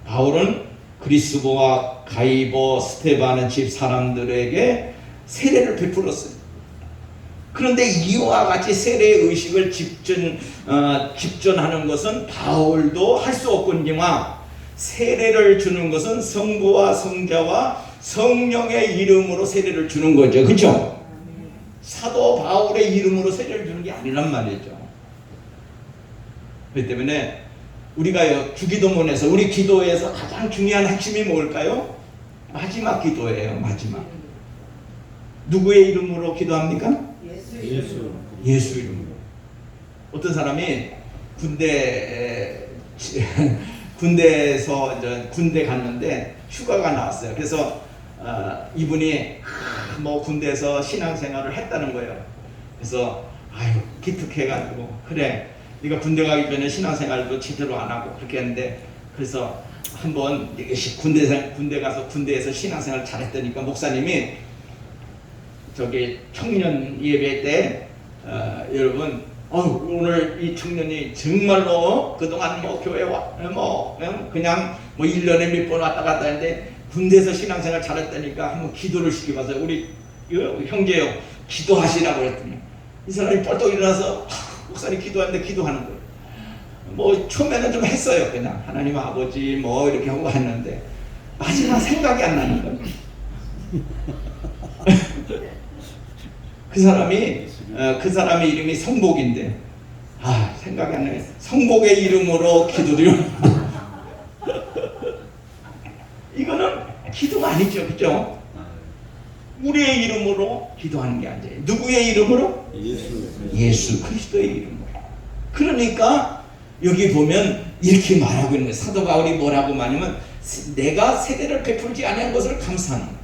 바울은 그리스도와 가이버, 스테바는 집 사람들에게 세례를 베풀었어요. 그런데 이와 같이 세례의 의식을 집전하는 것은 바울도 할 수 없거니와, 세례를 주는 것은 성부와 성자와 성령의 이름으로 세례를 주는 거죠. 그렇죠? 사도 바울의 이름으로 세례를 주는 게 아니란 말이죠. 그렇기 때문에 우리가 주기도문에서, 우리 기도에서 가장 중요한 핵심이 뭘까요? 마지막 기도예요. 마지막. 누구의 이름으로 기도합니까? 예수 이름으로. 어떤 사람이 군대에서 이제 군대 갔는데 휴가가 나왔어요. 그래서 이분이 뭐 군대에서 신앙생활을 했다는 거예요. 그래서 아유 기특해가지고, 그래 네가 군대 가기 전에 신앙생활도 제대로 안 하고 그렇게 했는데, 그래서 한번 군대 가서 군대에서 신앙생활 잘했다니까 목사님이 저기 청년 예배 때 여러분 오늘 이 청년이 정말로 그동안 뭐 교회 그냥 1년에 몇 번 왔다 갔다 했는데 군대에서 신앙생활 잘했다니까 한번 기도를 시켜봐서 우리 형제요 기도하시라고 했더니 이 사람이 뻘떡 일어나서 목사님 기도하는데 기도하는 거예요. 뭐 처음에는 좀 했어요. 그냥 하나님 아버지 뭐 이렇게 하고 했는데 마지막 생각이 안 나는 거예요. 그 사람의 이름이 성복인데 생각이 안 나요. 성복의 이름으로 기도드려. 이거는 기도가 아니죠. 그죠? 우리의 이름으로 기도하는 게 아니에요. 누구의 이름으로? 예수 그리스도의 이름으로. 그러니까 여기 보면 이렇게 말하고 있는 거예요. 사도 바울이 뭐라고 말하냐면 내가 세례를 베풀지 아니한 것을 감사하는 거예요.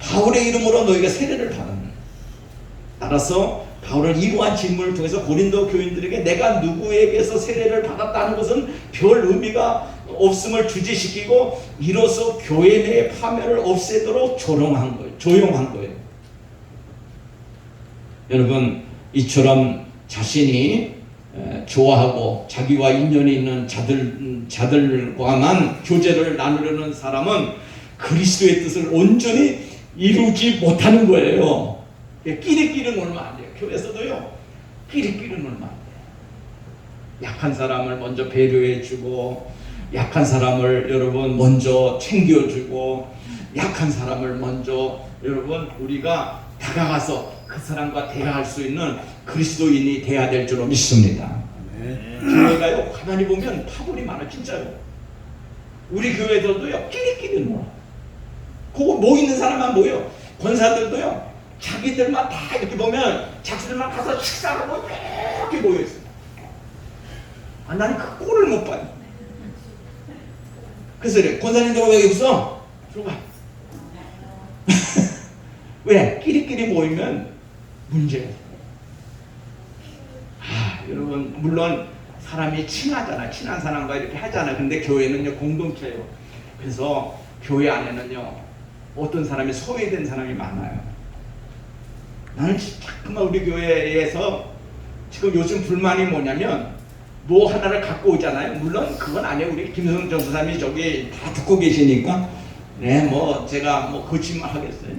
바울의 이름으로 너희가 세례를 받았는. 따라서 바울은 이러한 질문을 통해서 고린도 교인들에게 내가 누구에게서 세례를 받았다는 것은 별 의미가 없음을 주지시키고, 이로써 교회 내의 파멸을 없애도록 조용한 거예요. 여러분 이처럼 자신이 좋아하고 자기와 인연이 있는 자들과만 교제를 나누려는 사람은 그리스도의 뜻을 온전히 이루지 못하는 거예요. 끼리끼리 놀면 안 돼요. 교회에서도요 끼리끼리 놀면 안 돼요. 약한 사람을 먼저 배려해주고, 약한 사람을 여러분 먼저 챙겨주고, 약한 사람을 먼저 여러분 우리가 다가가서 그 사람과 대화할 수 있는 그리스도인이 돼야 될 줄로 믿습니다. 교회가요 가만히 보면 파벌이 많아. 진짜요. 우리 교회들도요 끼리끼리 놀아. 그거 모이는 사람만 모여. 권사들도요 자기들만 다 이렇게 보면 자기들만 가서 식사하고 이렇게 모여있어요. 아, 나는 그 꼴을 못 봐요. 그래서 그래, 권사님들 왜 여기 있어? 들어가. 왜? 끼리끼리 모이면 문제예요. 아, 여러분, 물론 사람이 친하잖아. 친한 사람과 이렇게 하잖아. 근데 교회는요, 공동체예요. 그래서 교회 안에는요, 어떤 사람이 소외된 사람이 많아요. 나는 자꾸만 우리 교회에서 지금 요즘 불만이 뭐냐면, 뭐 하나를 갖고 오잖아요. 물론 그건 아니에요. 우리 김성 전도사님이 저기 다 듣고 계시니까, 네, 뭐 제가 뭐 거짓말 하겠어요.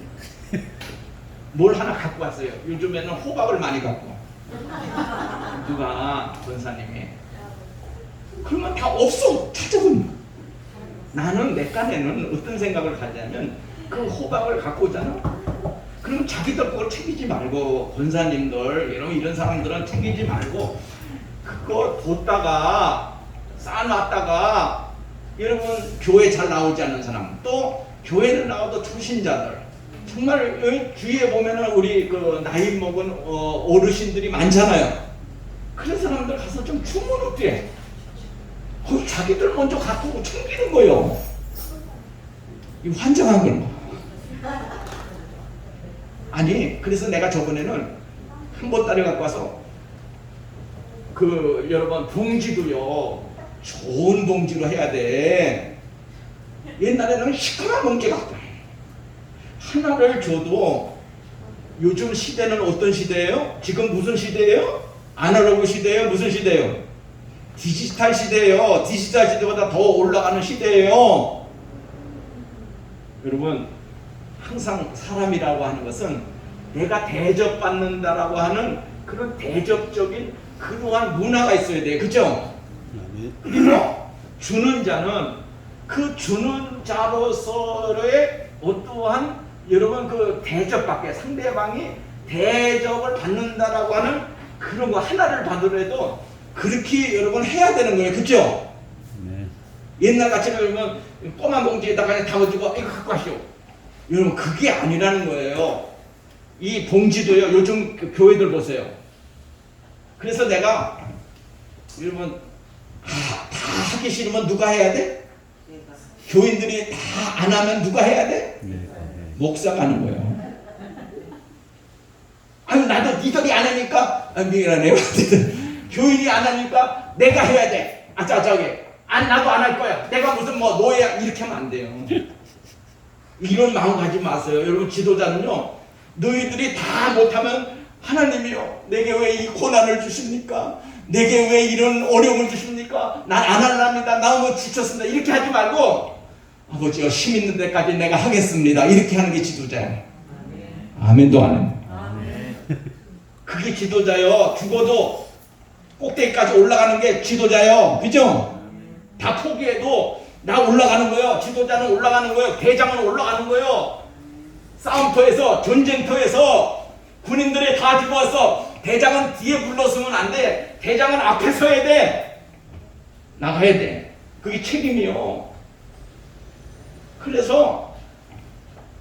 뭘 하나 갖고 왔어요. 요즘에는 호박을 많이 갖고 와. 누가 권사님이. 그러면 다 없어. 찾아보니까. 나는 내 깐에는 어떤 생각을 가지냐면 그 호박을 갖고 오잖아. 그럼 자기들 걸 챙기지 말고 권사님들 이런 사람들은 챙기지 말고 그거 뒀다가 쌓아놨다가 여러분 교회 잘 나오지 않는 사람 또 교회를 나와도 초신자들 정말 여기 주위에 보면은 우리 그 나이 먹은 어르신들이 많잖아요. 그런 사람들 가서 좀 주문을게. 자기들 먼저 갖고 오고 챙기는 거예요. 이 환장한 걸. 아니 그래서 내가 저번에는 한 보따리 갖고 와서 그 여러분 봉지도요 좋은 봉지로 해야 돼. 옛날에는 시커먼 봉지 갖고 하나를 줘도 요즘 시대는 어떤 시대예요? 지금 무슨 시대예요? 아날로그 시대예요? 무슨 시대예요? 디지털 시대예요. 디지털 시대보다 더 올라가는 시대예요. 여러분 항상 사람이라고 하는 것은 내가 대접받는다라고 하는 그런 대접적인 그러한 문화가 있어야 돼요. 그죠? 그리고 주는 자는 그 주는 자로서의 어떠한 여러분 그 대접받게 상대방이 대접을 받는다라고 하는 그런 거 하나를 받으려도 그렇게 여러분 해야 되는 거예요. 그죠? 네. 옛날 같이 여러분 꼬마 봉지에다가 그냥 담아주고 이거 갖고 가시오. 여러분 그게 아니라는 거예요. 이 봉지도요. 요즘 그 교회들 보세요. 그래서 내가 여러분 다 하기 싫으면 누가 해야 돼? 교인들이 다 안 하면 누가 해야 돼? 목사가 하는 거예요. 아유 나도 니들이 안 하니까 미안해요. 교인이 안 하니까 내가 해야 돼. 저기 나도 안 할 거야. 내가 무슨 뭐 노예야 이렇게 하면 안 돼요. 이런 마음 가지 마세요. 여러분 지도자는요. 너희들이 다 못하면 하나님이요. 내게 왜 이 고난을 주십니까? 내게 왜 이런 어려움을 주십니까? 난 안 할랍니다. 나 너무 지쳤습니다. 이렇게 하지 말고 아버지가 힘 있는 데까지 내가 하겠습니다. 이렇게 하는 게 지도자예요. 아멘도 안 해요. 그게 지도자요. 죽어도 꼭대기까지 올라가는 게 지도자요. 그죠? 다 포기해도 나 올라가는 거예요. 지도자는 올라가는 거예요. 대장은 올라가는 거예요. 싸움터에서 전쟁터에서 군인들이 다 죽어왔어. 대장은 뒤에 물러서면 안 돼. 대장은 앞에 서야 돼. 나가야 돼. 그게 책임이요. 그래서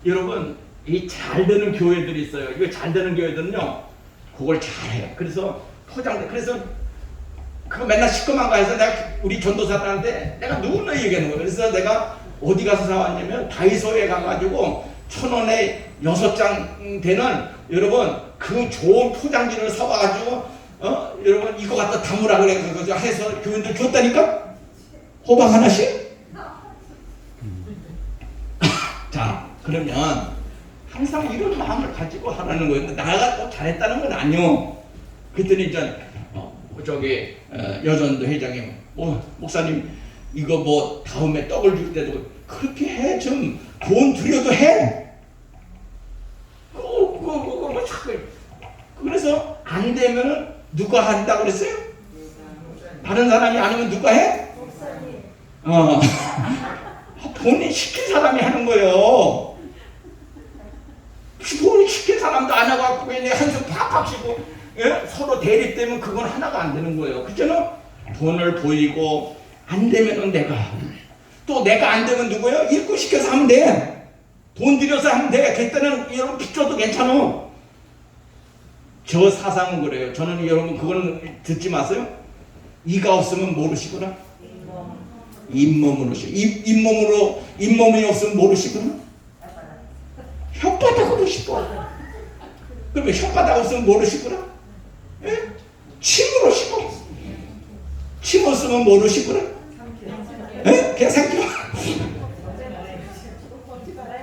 여러분 이 잘 되는 교회들이 있어요. 이거 잘 되는 교회들은요. 그걸 잘해요. 그래서 포장돼. 그래서 그거 맨날 시커먼 거 해서 내가 우리 전도사들한테 내가 누구나 얘기하는 거예요. 그래서 내가 어디 가서 사왔냐면 다이소에 가가지고 1,000원에 6장 되는 여러분 그 좋은 포장지를 사와가지고 여러분 이거 갖다 담으라 그래가지고 해서 교인들 줬다니까. 호박 하나씩. 자 그러면 항상 이런 마음을 가지고 하라는 거예요. 나가 또 잘했다는 건 아니요. 그랬더니 이제 저기 여전도 회장님 목사님 이거 뭐 다음에 떡을 줄 때도 그렇게 해. 좀 돈 들여도 해. 그래서 안 되면은 누가 한다고 그랬어요? 다른 사람이 아니면 누가 해? 본인 시킨 사람이 하는 거예요. 본인 시킨 사람도 안 하고 그냥 한숨 팍팍 쉬고 서로 대립되면 그건 하나가 안 되는 거예요. 그렇잖아? 돈을 보이고 안 되면은 또 내가 안 되면 누구예요? 일꾼 시켜서 하면 돼. 돈 들여서 하면 돼. 그때는 여러분 빚줘도 괜찮아. 저 사상은 그래요. 저는 여러분 그거는 듣지 마세요. 이가 없으면 모르시구나. 잇몸으로 잇몸이 없으면 모르시구나. 혓바닥으로 씹어. 그러면 혓바닥 없으면 모르시구나. 예? 침으로 씹어. 침 없으면 모르시구나. 예? 그냥 삼켜.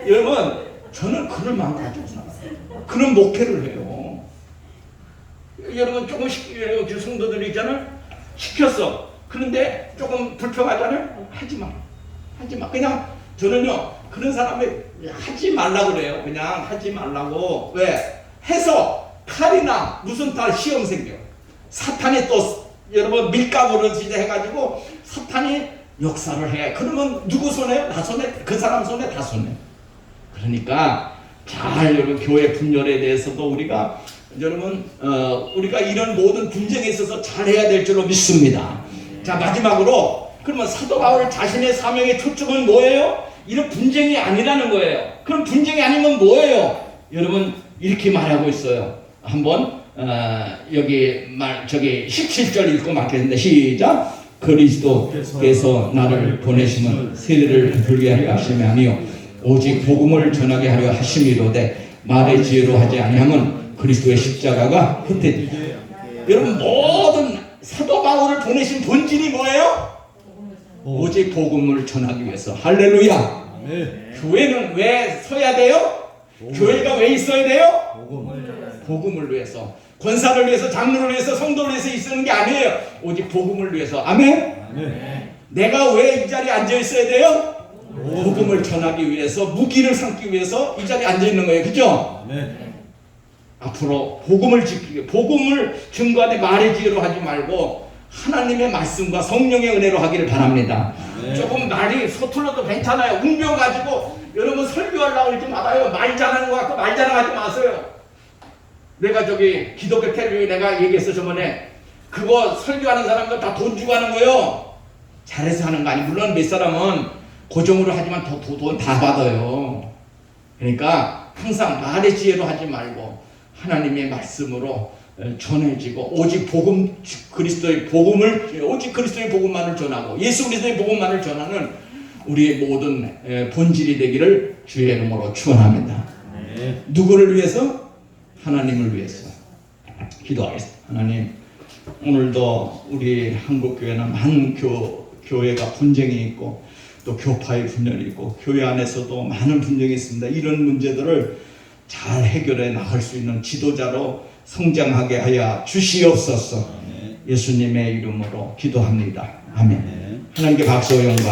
여러분, 저는 그런 마음 가지고 살아요. 그런 목표를 해요. 여러분 조금씩 여러분 성도들 있잖아요. 시켰어. 그런데 조금 불평하잖아요. 하지 마. 그냥 저는요 그런 사람이 하지 말라고 그래요. 그냥 하지 말라고. 왜? 해서 탈이나 무슨 탈 시험 생겨. 사탄이 또 여러분 밀가루를 진짜 해가지고 사탄이 역사를 해. 그러면 누구 손에? 나 손에, 그 사람 손에, 다 손에. 그러니까 잘 여러분 교회 분열에 대해서도 우리가 여러분 우리가 이런 모든 분쟁에 있어서 잘해야 될 줄로 믿습니다. 자, 마지막으로 그러면 사도 바울 자신의 사명의 초점은 뭐예요? 이런 분쟁이 아니라는 거예요. 그럼 분쟁이 아니면 뭐예요? 여러분 이렇게 말하고 있어요. 한번 여기 저기 17절 읽고 맞겠습니다. 시작. 그리스도께서 나를 보내심은 세례를 베풀게 하려 하심이 아니요 오직 복음을 전하게 하려 하심이로되 말의 지혜로 하지 아니함은 그리스도의 십자가가 흩어지다. 여러분 모든 사도 바울을 보내신 본질이 뭐예요? 오직 복음을 전하기 위해서. 할렐루야. 교회는 왜 서야 돼요? 교회가 왜 있어야 돼요? 복음을 위해서. 권사를 위해서, 장로를 위해서, 성도를 위해서 있는 게 아니에요. 오직 복음을 위해서. 아멘? 내가 왜 이 자리에 앉아 있어야 돼요? 복음을 전하기 위해서, 무기를 삼기 위해서 이 자리에 앉아 있는 거예요. 그죠? 앞으로 복음을 지키고, 복음을 증거하되 말의 지혜로 하지 말고 하나님의 말씀과 성령의 은혜로 하기를 바랍니다. 조금 말이 서툴러도 괜찮아요. 운명 가지고 여러분 설교하려고 그러지 말아요. 말 잘하는 것 같고 말 자랑하지 마세요. 내가 저기 기독교 텔레비전에 내가 얘기했어 저번에. 그거 설교하는 사람들 다 돈 주고 하는 거예요. 잘해서 하는 거 아니. 물론 몇 사람은 고정으로 하지만 돈 다 받아요. 그러니까 항상 말의 지혜로 하지 말고 하나님의 말씀으로 전해지고 오직 복음 그리스도의 복음을 오직 그리스도의 복음만을 전하고 예수 그리스도의 복음만을 전하는 우리의 모든 본질이 되기를 주의 이름으로 축원합니다. 누구를 위해서? 하나님을 위해서. 기도하겠습니다. 하나님, 오늘도 우리 한국교회는 많은 교회가 분쟁이 있고 또 교파의 분열이 있고 교회 안에서도 많은 분쟁이 있습니다. 이런 문제들을 잘 해결해 나갈 수 있는 지도자로 성장하게 하여 주시옵소서. 예수님의 이름으로 기도합니다. 아멘. 하나님께 박수 영광.